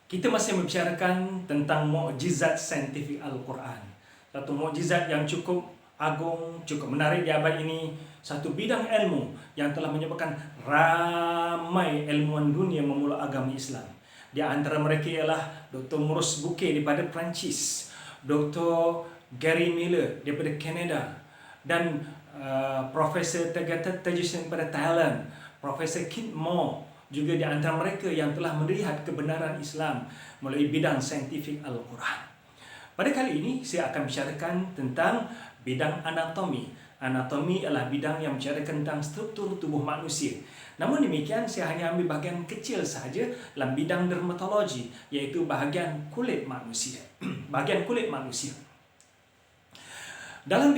Kita masih membicarakan tentang mukjizat saintifik Al-Quran. Satu mukjizat yang cukup agung, cukup menarik di abad ini. Satu bidang ilmu yang telah menyebabkan ramai ilmuwan dunia memeluk agama Islam. Di antara mereka ialah Dr. Maurice Bucaille daripada Perancis, Dr. Gary Miller daripada Canada, dan Profesor Tagatha Tejeson daripada Thailand, Profesor Kit Moore juga di antara mereka yang telah melihat kebenaran Islam melalui bidang saintifik Al-Quran. Pada kali ini saya akan bicarakan tentang bidang anatomi. Anatomi adalah bidang yang bicarakan tentang struktur tubuh manusia. Namun demikian, saya hanya ambil bahagian kecil sahaja dalam bidang dermatologi, iaitu bahagian kulit manusia. Bahagian kulit manusia. Dalam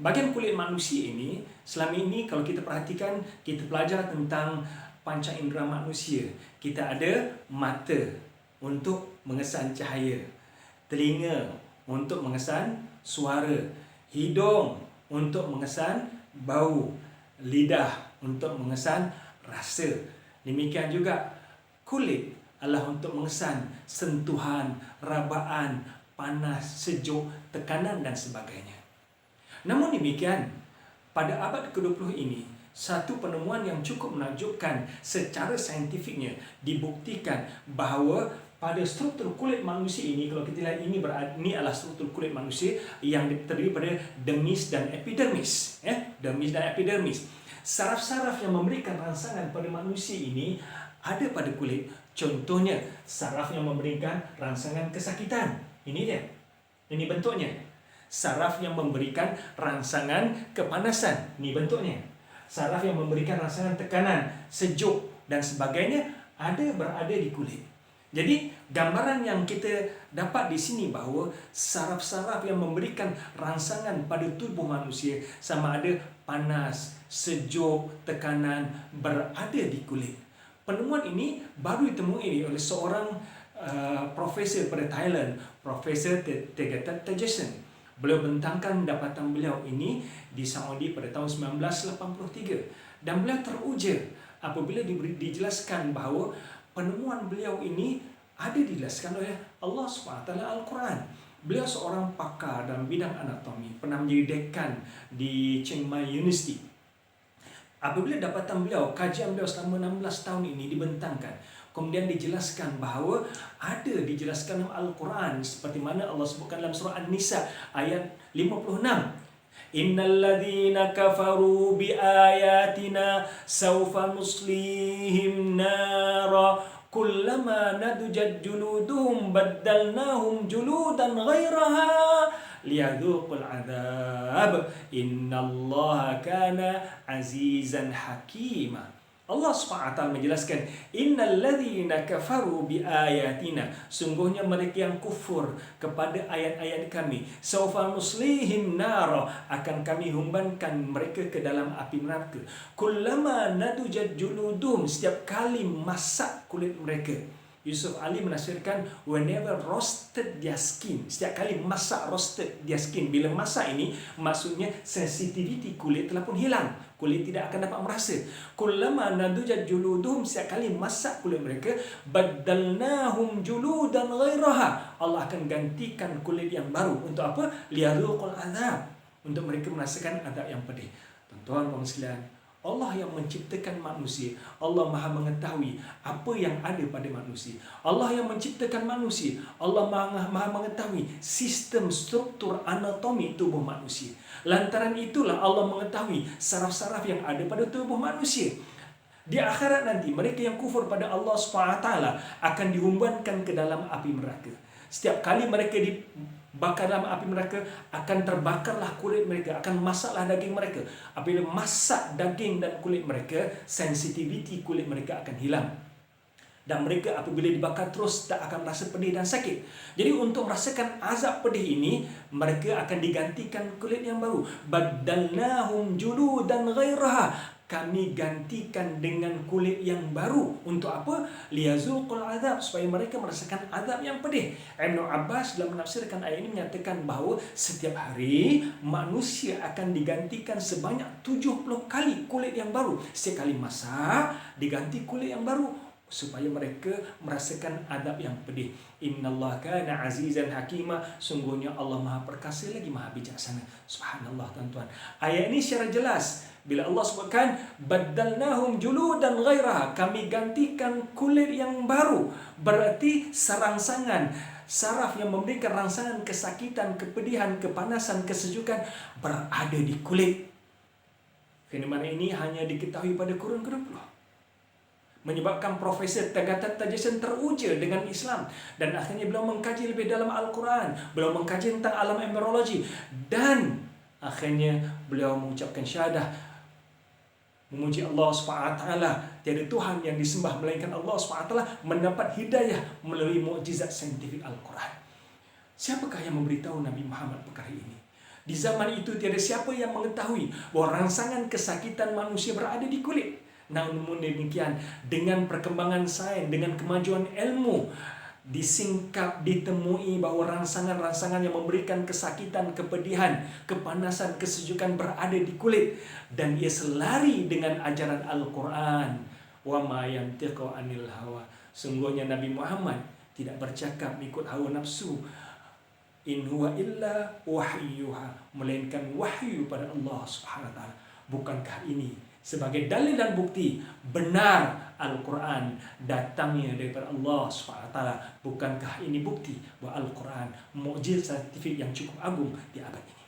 bahagian kulit manusia ini, selama ini kalau kita perhatikan, kita belajar tentang panca indera manusia. Kita ada mata untuk mengesan cahaya, telinga untuk mengesan suara, hidung untuk mengesan bau, lidah untuk mengesan rasa. Demikian juga kulit adalah untuk mengesan sentuhan, rabaan, panas, sejuk, tekanan dan sebagainya. Namun demikian, pada abad ke-20 ini, satu penemuan yang cukup menakjubkan secara saintifiknya dibuktikan bahawa pada struktur kulit manusia ini, kalau kita lihat ini adalah struktur kulit manusia yang terdiri pada dermis dan epidermis. Dermis dan epidermis. Saraf-saraf yang memberikan rangsangan pada manusia ini ada pada kulit. Contohnya, saraf yang memberikan rangsangan kesakitan. Ini dia. Ini bentuknya. Saraf yang memberikan rangsangan kepanasan. Ini bentuknya. Saraf yang memberikan rangsangan tekanan, sejuk dan sebagainya berada di kulit. Jadi, gambaran yang kita dapat di sini bahawa saraf-saraf yang memberikan rangsangan pada tubuh manusia sama ada panas, sejuk, tekanan berada di kulit. Penemuan ini baru ditemui oleh seorang profesor pada Thailand, Profesor Tagatha Tejeson. Beliau bentangkan dapatan beliau ini di Saudi pada tahun 1983. Dan beliau teruja apabila dijelaskan bahawa penemuan beliau ini ada dijelaskan oleh Allah SWT Al-Quran. Beliau seorang pakar dalam bidang anatomi, pernah menjadi dekan di Chiang Mai University. Apabila dapatan beliau, kajian beliau selama 16 tahun ini dibentangkan, kemudian dijelaskan bahawa ada dijelaskan dalam Al-Quran seperti mana Allah sebutkan dalam surah An-Nisa ayat 56. Innal ladzina kafaru bi ayatina sawfa nuslihim nara kullama nadujat juluduhum baddalnahum juludan ghairaha liyadhuqul adzab innallaha kana azizan hakima. Allah SWT menjelaskan, innal ladzina kafaru bi ayatina, sungguhnya mereka yang kufur kepada ayat-ayat kami, sawfa nuslihim nara, akan kami humbankan mereka ke dalam api neraka. Kullama nadujat juludum, setiap kali masak kulit mereka. Yusuf Ali menafsirkan whenever roasted their skin, setiap kali masak roasted their skin. Bila masak ini maksudnya sensitivity kulit telah pun hilang, kulit tidak akan dapat merasa. Kullama nadujat juluduhum, setiap kali masak kulit mereka, baddalnahum juludan ghairaha, Allah akan gantikan kulit yang baru. Untuk apa? Liyadhuqul azab, untuk mereka merasakan azab yang pedih. Tuan-tuan sekalian, Allah yang menciptakan manusia, Allah Maha mengetahui apa yang ada pada manusia. Allah yang menciptakan manusia, Allah Maha mengetahui sistem struktur anatomi tubuh manusia. Lantaran itulah Allah mengetahui saraf-saraf yang ada pada tubuh manusia. Di akhirat nanti, mereka yang kufur pada Allah SWT akan dihumbankan ke dalam api neraka. Setiap kali mereka dibakar dalam api neraka, akan terbakarlah kulit mereka, akan masaklah daging mereka. Apabila masak daging dan kulit mereka, sensitivity kulit mereka akan hilang. Dan mereka apabila dibakar terus tak akan merasa pedih dan sakit. Jadi untuk merasakan azab pedih ini, mereka akan digantikan kulit yang baru. Baddalnahum juludan ghairaha, kami gantikan dengan kulit yang baru. Untuk apa? Liyazuqul azab, supaya mereka merasakan azab yang pedih. Ibnu Abbas dalam menafsirkan ayat ini menyatakan bahawa setiap hari manusia akan digantikan sebanyak 70 kali kulit yang baru. Setiap kali masak diganti kulit yang baru. supaya mereka merasakan adab yang pedih. Innallaha kana azizan hakima, sungguhnya Allah Maha Perkasa lagi Maha Bijaksana. Subhanallah tuan-tuan. Ayat ini secara jelas bila Allah sebutkan baddalnahum juludan ghairaha, kami gantikan kulit yang baru, berarti serangsangan saraf yang memberikan rangsangan kesakitan, kepedihan, kepanasan, kesejukan berada di kulit. Fenomena ini hanya diketahui pada kurun ke-20. Menyebabkan Profesor Tagata Tajason teruja dengan Islam. Dan akhirnya beliau mengkaji lebih dalam Al-Quran. Beliau mengkaji tentang alam emerologi. Dan akhirnya beliau mengucapkan syahadah, memuji Allah SWT. Tiada Tuhan yang disembah melainkan Allah SWT, mendapat hidayah melalui mukjizat saintifik Al-Quran. Siapakah yang memberitahu Nabi Muhammad perkara ini? Di zaman itu tiada siapa yang mengetahui bahawa rangsangan kesakitan manusia berada di kulit. Namun demikian, dengan perkembangan sains, dengan kemajuan ilmu, disingkap, ditemui bahawa rangsangan-rangsangan yang memberikan kesakitan, kepedihan, kepanasan, kesejukan berada di kulit. Dan ia selari dengan ajaran Al-Quran. Wa ma yantiqu anil hawa. Sungguhnya Nabi Muhammad tidak bercakap ikut hawa nafsu. In huwa illa wahyuha, melainkan wahyu pada Allah Subhanahu wa taala. Bukankah ini sebagai dalil dan bukti benar Al-Quran datangnya daripada Allah SWT? Bukankah ini bukti bahawa Al-Quran mukjizat saintifik yang cukup agung di abad ini?